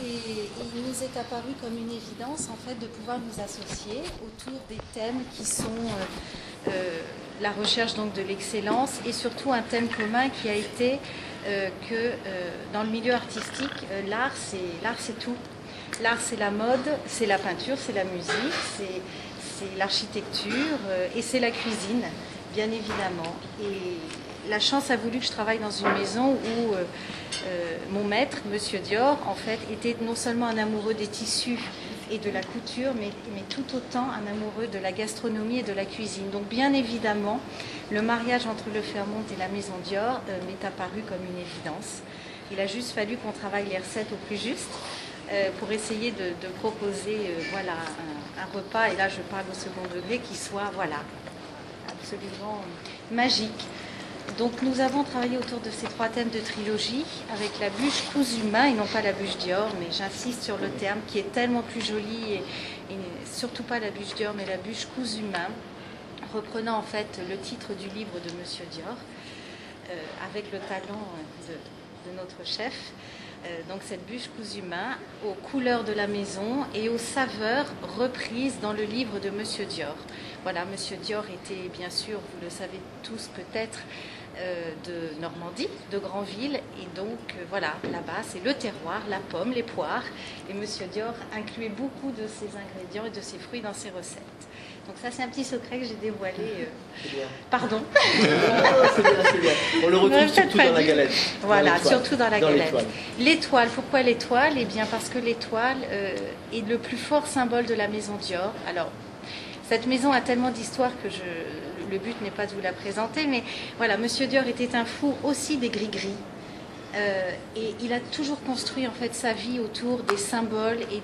Et il nous est apparu comme une évidence en fait de pouvoir nous associer autour des thèmes qui sont la recherche donc de l'excellence et surtout un thème commun qui a été que dans le milieu artistique, l'art c'est tout. L'art c'est la mode, c'est la peinture, c'est la musique, c'est l'architecture et c'est la cuisine, bien évidemment. Et la chance a voulu que je travaille dans une maison où mon maître, Monsieur Dior, en fait, était non seulement un amoureux des tissus et de la couture, mais tout autant un amoureux de la gastronomie et de la cuisine. Donc bien évidemment, le mariage entre le Fairmont et la maison Dior m'est apparu comme une évidence. Il a juste fallu qu'on travaille les recettes au plus juste pour essayer de proposer voilà, un repas, et là je parle au second degré, qui soit voilà, absolument magique. Donc nous avons travaillé autour de ces trois thèmes de trilogie avec la bûche cousu main et non pas la bûche Dior, mais j'insiste sur le terme qui est tellement plus joli et surtout pas la bûche Dior mais la bûche cousu main, reprenant en fait le titre du livre de Monsieur Dior avec le talent de notre chef. Donc cette bûche cousue main aux couleurs de la maison et aux saveurs reprises dans le livre de Monsieur Dior. Voilà, Monsieur Dior était bien sûr, vous le savez tous peut-être, de Normandie, de Granville, et donc voilà, là-bas c'est le terroir, la pomme, les poires, et Monsieur Dior incluait beaucoup de ses ingrédients et de ses fruits dans ses recettes. Donc ça c'est un petit secret que j'ai dévoilé. Pardon. C'est bien. On le retrouve surtout dans la galette. Voilà, surtout dans la galette. L'étoile. L'étoile, pourquoi l'étoile? Eh bien parce que l'étoile est le plus fort symbole de la maison Dior. Alors, cette maison a tellement d'histoire que le but n'est pas de vous la présenter, mais voilà, Monsieur Dior était un fou aussi des gris-gris. Et il a toujours construit en fait sa vie autour des symboles et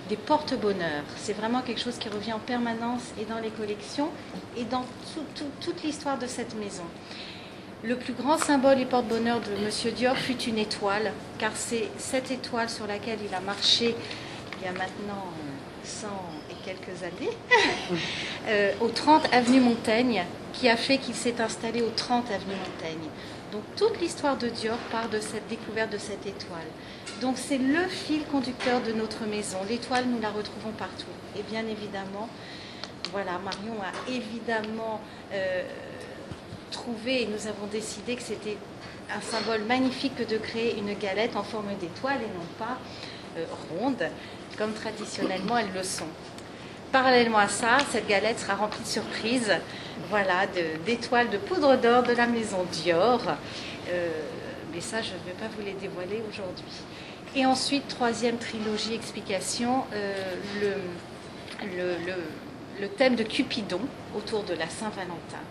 des porte-bonheur. C'est vraiment quelque chose qui revient en permanence et dans les collections et dans toute l'histoire de cette maison. Le plus grand symbole et porte-bonheur de Monsieur Dior fut une étoile, car c'est cette étoile sur laquelle il a marché il y a maintenant 100 et quelques années, au 30 avenue Montaigne, qui a fait qu'il s'est installé au 30 avenue Montaigne. Donc toute l'histoire de Dior part de cette découverte de cette étoile. Donc c'est le fil conducteur de notre maison. L'étoile, nous la retrouvons partout. Et bien évidemment, voilà, Marion a évidemment trouvé, et nous avons décidé que c'était un symbole magnifique que de créer une galette en forme d'étoile et non pas ronde, comme traditionnellement elles le sont. Parallèlement à ça, cette galette sera remplie de surprises, voilà, d'étoiles de poudre d'or de la maison Dior. Mais ça, je ne vais pas vous les dévoiler aujourd'hui. Et ensuite, troisième trilogie, explication, le thème de Cupidon autour de la Saint-Valentin.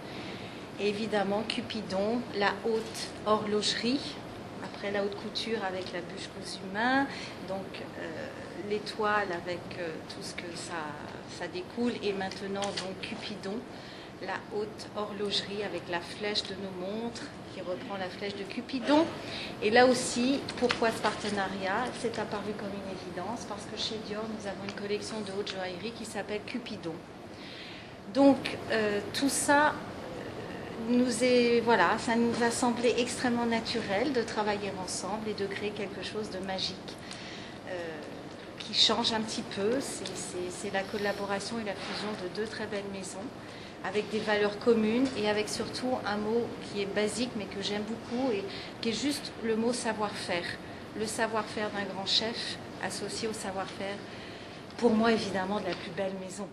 Et évidemment, Cupidon, la haute horlogerie, après la haute couture avec la bûche cousue main, donc l'étoile avec tout ce que ça découle, et maintenant donc Cupidon, la haute horlogerie avec la flèche de nos montres qui reprend la flèche de Cupidon. Et là aussi, pourquoi ce partenariat? C'est apparu comme une évidence parce que chez Dior, nous avons une collection de haute joaillerie qui s'appelle Cupidon. Donc tout ça voilà, ça nous a semblé extrêmement naturel de travailler ensemble et de créer quelque chose de magique qui change un petit peu. C'est la collaboration et la fusion de deux très belles maisons avec des valeurs communes et avec surtout un mot qui est basique mais que j'aime beaucoup et qui est juste le mot savoir-faire. Le savoir-faire d'un grand chef associé au savoir-faire, pour moi évidemment, de la plus belle maison.